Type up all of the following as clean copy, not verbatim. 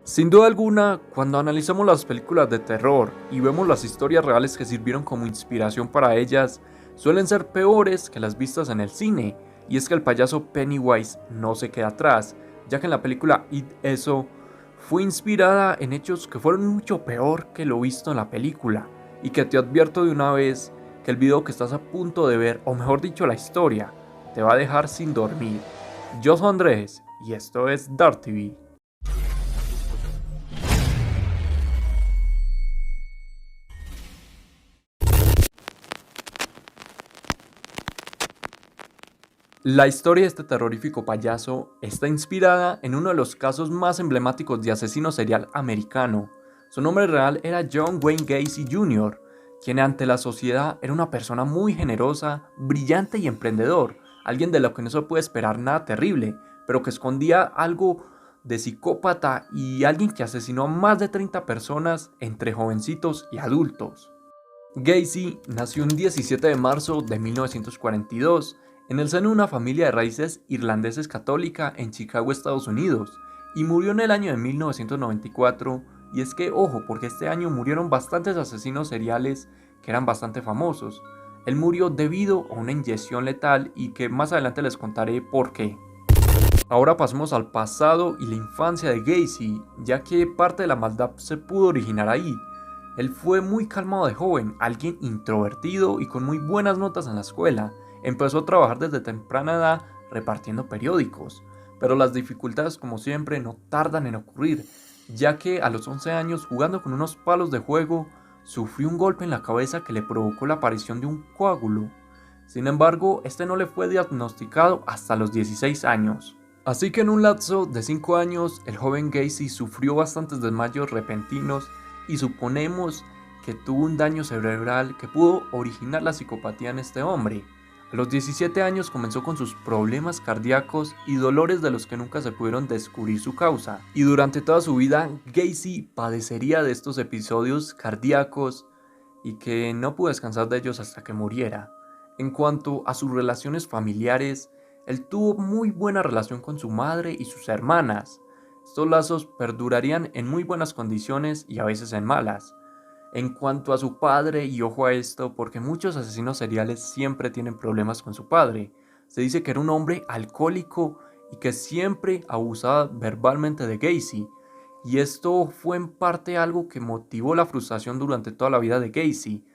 Sin duda alguna, cuando analizamos las películas de terror y vemos las historias reales que sirvieron como inspiración para ellas, suelen ser peores que las vistas en el cine, y es que el payaso Pennywise no se queda atrás, ya que en la película It Eso fue inspirada en hechos que fueron mucho peor que lo visto en la película, y que te advierto de una vez que el video que estás a punto de ver, o mejor dicho la historia, te va a dejar sin dormir. Yo soy Andrés, y esto es Dark TV. La historia de este terrorífico payaso está inspirada en uno de los casos más emblemáticos de asesino serial americano. Su nombre real era John Wayne Gacy Jr., quien ante la sociedad era una persona muy generosa, brillante y emprendedor, alguien de lo que no se puede esperar nada terrible, pero que escondía algo de psicópata y alguien que asesinó a más de 30 personas entre jovencitos y adultos. Gacy nació un 17 de marzo de 1942 en el seno de una familia de raíces irlandeses católica en Chicago, Estados Unidos, y murió en el año de 1994, y es que, ojo, porque este año murieron bastantes asesinos seriales que eran bastante famosos. Él murió debido a una inyección letal y que más adelante les contaré por qué. Ahora pasemos al pasado y la infancia de Gacy, ya que parte de la maldad se pudo originar ahí. Él fue muy calmado de joven, alguien introvertido y con muy buenas notas en la escuela. Empezó a trabajar desde temprana edad repartiendo periódicos, pero las dificultades, como siempre, no tardan en ocurrir, ya que a los 11 años, jugando con unos palos de juego, sufrió un golpe en la cabeza que le provocó la aparición de un coágulo. Sin embargo, este no le fue diagnosticado hasta los 16 años. Así que en un lapso de 5 años, el joven Gacy sufrió bastantes desmayos repentinos y suponemos que tuvo un daño cerebral que pudo originar la psicopatía en este hombre. A los 17 años comenzó con sus problemas cardíacos y dolores de los que nunca se pudieron descubrir su causa. Y durante toda su vida, Gacy padecería de estos episodios cardíacos y que no pudo descansar de ellos hasta que muriera. En cuanto a sus relaciones familiares, él tuvo muy buena relación con su madre y sus hermanas. Estos lazos perdurarían en muy buenas condiciones y a veces en malas. En cuanto a su padre, y ojo a esto, porque muchos asesinos seriales siempre tienen problemas con su padre, se dice que era un hombre alcohólico y que siempre abusaba verbalmente de Gacy, y esto fue en parte algo que motivó la frustración durante toda la vida de Gacy.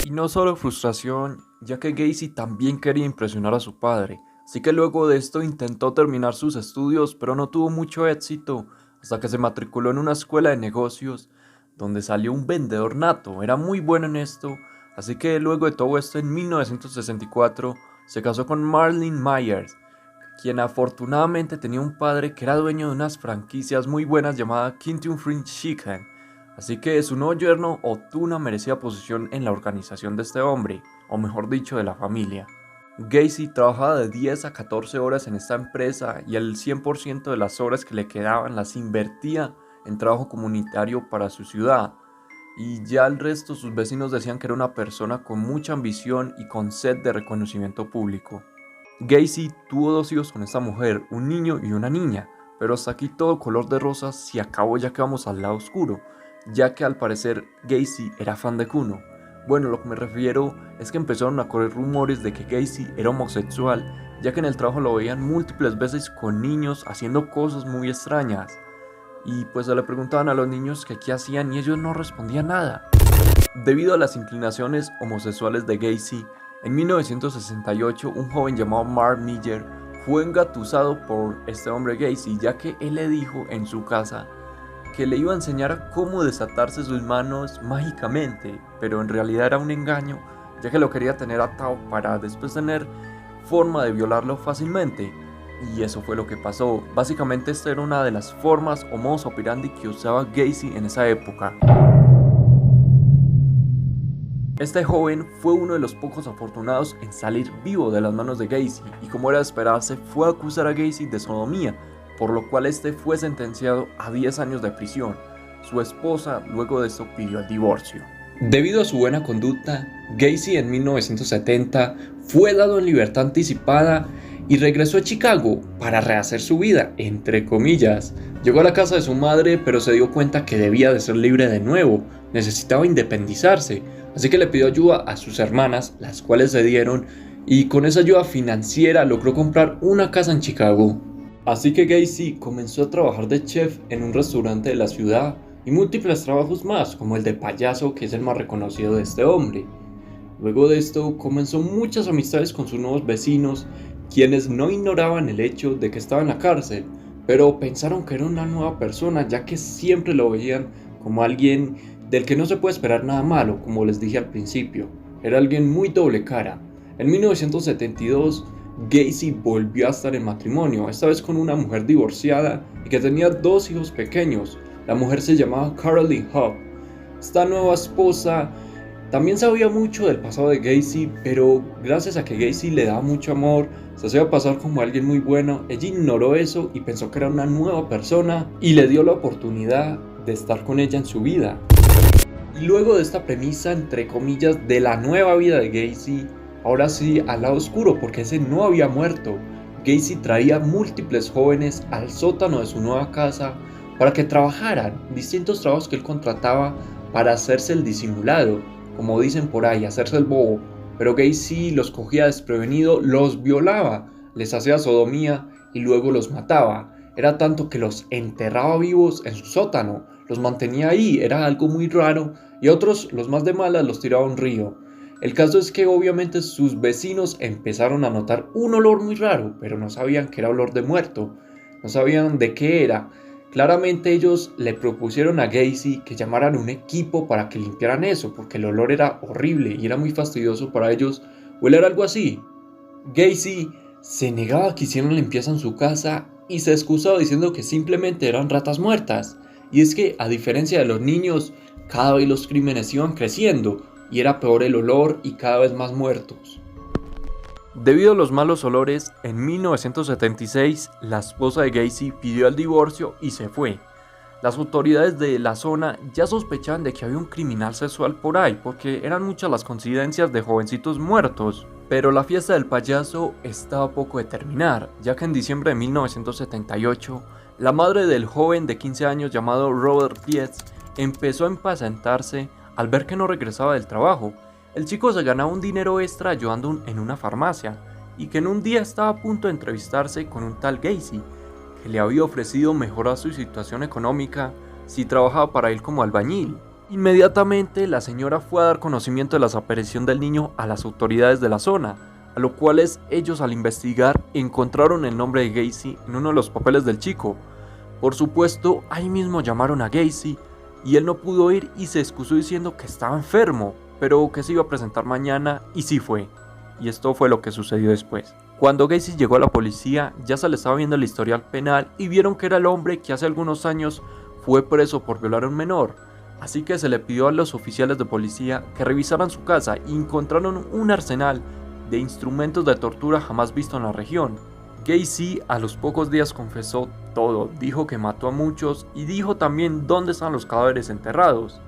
Y no solo frustración, ya que Gacy también quería impresionar a su padre, así que luego de esto intentó terminar sus estudios, pero no tuvo mucho éxito, hasta que se matriculó en una escuela de negocios, donde salió un vendedor nato. Era muy bueno en esto, así que luego de todo esto, en 1964, se casó con Marlene Myers, quien afortunadamente tenía un padre que era dueño de unas franquicias muy buenas llamadas Kentucky Fried Chicken. Así que su nuevo yerno obtuvo una merecida posición en la organización de este hombre, o mejor dicho, de la familia. Gacy trabajaba de 10 a 14 horas en esta empresa y el 100% de las horas que le quedaban las invertía en trabajo comunitario para su ciudad. Y ya el resto, sus vecinos decían que era una persona con mucha ambición y con sed de reconocimiento público. Gacy tuvo 2 hijos con esta mujer, un niño y una niña, pero hasta aquí todo color de rosas se acabó, ya que vamos al lado oscuro, ya que al parecer Gacy era fan de Kuno. Bueno, lo que me refiero es que empezaron a correr rumores de que Gacy era homosexual, ya que en el trabajo lo veían múltiples veces con niños haciendo cosas muy extrañas. Y pues se le preguntaban a los niños que qué hacían y ellos no respondían nada. Debido a las inclinaciones homosexuales de Gacy, en 1968 un joven llamado Mark Miller fue engatusado por este hombre Gacy, ya que él le dijo en su casa que le iba a enseñar cómo desatarse sus manos mágicamente, pero en realidad era un engaño, ya que lo quería tener atado para después tener forma de violarlo fácilmente. Y eso fue lo que pasó. Básicamente esta era una de las formas o modus operandi que usaba Gacy en esa época. Este joven fue uno de los pocos afortunados en salir vivo de las manos de Gacy, y como era de esperarse, fue a acusar a Gacy de sodomía, por lo cual este fue sentenciado a 10 años de prisión. Su esposa luego de esto pidió el divorcio. Debido a su buena conducta, Gacy en 1970 fue dado en libertad anticipada y regresó a Chicago para rehacer su vida, entre comillas. Llegó a la casa de su madre, pero se dio cuenta que debía de ser libre de nuevo, necesitaba independizarse, así que le pidió ayuda a sus hermanas, las cuales cedieron, y con esa ayuda financiera logró comprar una casa en Chicago. Así que Gacy comenzó a trabajar de chef en un restaurante de la ciudad y múltiples trabajos más, como el de payaso, que es el más reconocido de este hombre. Luego de esto comenzó muchas amistades con sus nuevos vecinos, quienes no ignoraban el hecho de que estaba en la cárcel, pero pensaron que era una nueva persona, ya que siempre lo veían como alguien del que no se puede esperar nada malo, como les dije al principio. Era alguien muy doble cara. En 1972, Gacy volvió a estar en matrimonio, esta vez con una mujer divorciada y que tenía 2 hijos pequeños. La mujer se llamaba Caroline Hobb. Esta nueva esposa también sabía mucho del pasado de Gacy, pero gracias a que Gacy le daba mucho amor, se hacía pasar como alguien muy bueno, ella ignoró eso y pensó que era una nueva persona y le dio la oportunidad de estar con ella en su vida. Y luego de esta premisa, entre comillas, de la nueva vida de Gacy, ahora sí al lado oscuro, porque ese no había muerto. Gacy traía múltiples jóvenes al sótano de su nueva casa para que trabajaran distintos trabajos que él contrataba para hacerse el disimulado, como dicen por ahí, hacerse el bobo. Pero Gacy los cogía desprevenido, los violaba, les hacía sodomía y luego los mataba. Era tanto que los enterraba vivos en su sótano, los mantenía ahí, era algo muy raro, y otros, los más de malas, los tiraba a un río. El caso es que obviamente sus vecinos empezaron a notar un olor muy raro, pero no sabían que era olor de muerto, no sabían de qué era. Claramente ellos le propusieron a Gacy que llamaran un equipo para que limpiaran eso, porque el olor era horrible y era muy fastidioso para ellos oler algo así. Gacy se negaba a que hicieran limpieza en su casa y se excusaba diciendo que simplemente eran ratas muertas. Y es que, a diferencia de los niños, cada vez los crímenes iban creciendo y era peor el olor y cada vez más muertos. Debido a los malos olores, en 1976 la esposa de Gacy pidió el divorcio y se fue. Las autoridades de la zona ya sospechaban de que había un criminal sexual por ahí, porque eran muchas las coincidencias de jovencitos muertos. Pero la fiesta del payaso estaba a poco de terminar, ya que en diciembre de 1978, la madre del joven de 15 años llamado Robert Dietz empezó a impacientarse al ver que no regresaba del trabajo. El chico se ganaba un dinero extra ayudando en una farmacia y que en un día estaba a punto de entrevistarse con un tal Gacy, que le había ofrecido mejorar su situación económica si trabajaba para él como albañil. Inmediatamente la señora fue a dar conocimiento de la desaparición del niño a las autoridades de la zona, a lo cuales ellos al investigar encontraron el nombre de Gacy en uno de los papeles del chico. Por supuesto, ahí mismo llamaron a Gacy y él no pudo ir y se excusó diciendo que estaba enfermo, pero que se iba a presentar mañana y sí fue. Y esto fue lo que sucedió después. Cuando Gacy llegó a la policía, ya se le estaba viendo el historial penal y vieron que era el hombre que hace algunos años fue preso por violar a un menor. Así que se le pidió a los oficiales de policía que revisaran su casa y encontraron un arsenal de instrumentos de tortura jamás visto en la región. Gacy a los pocos días confesó todo, dijo que mató a muchos y dijo también dónde están los cadáveres enterrados.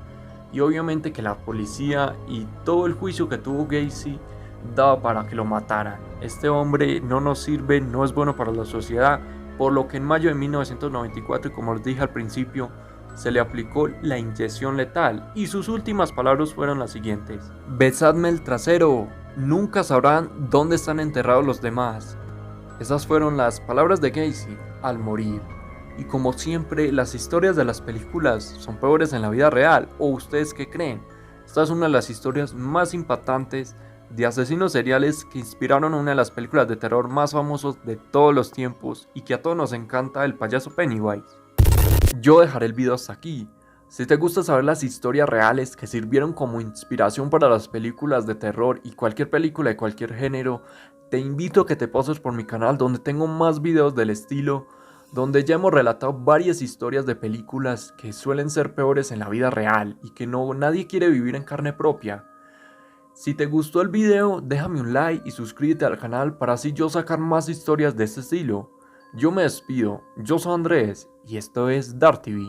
Y obviamente que la policía y todo el juicio que tuvo Gacy daba para que lo mataran. Este hombre no nos sirve, no es bueno para la sociedad, por lo que en mayo de 1994, y como les dije al principio, se le aplicó la inyección letal y sus últimas palabras fueron las siguientes: besadme el trasero, nunca sabrán dónde están enterrados los demás. Esas fueron las palabras de Gacy al morir. Y como siempre, las historias de las películas son peores en la vida real. ¿O ustedes qué creen? Esta es una de las historias más impactantes de asesinos seriales que inspiraron a una de las películas de terror más famosas de todos los tiempos y que a todos nos encanta, el payaso Pennywise. Yo dejaré el video hasta aquí. Si te gusta saber las historias reales que sirvieron como inspiración para las películas de terror y cualquier película de cualquier género, te invito a que te pases por mi canal donde tengo más videos del estilo, donde ya hemos relatado varias historias de películas que suelen ser peores en la vida real y que nadie quiere vivir en carne propia. Si te gustó el video, déjame un like y suscríbete al canal para así yo sacar más historias de este estilo. Yo me despido, yo soy Andrés y esto es Dark TV.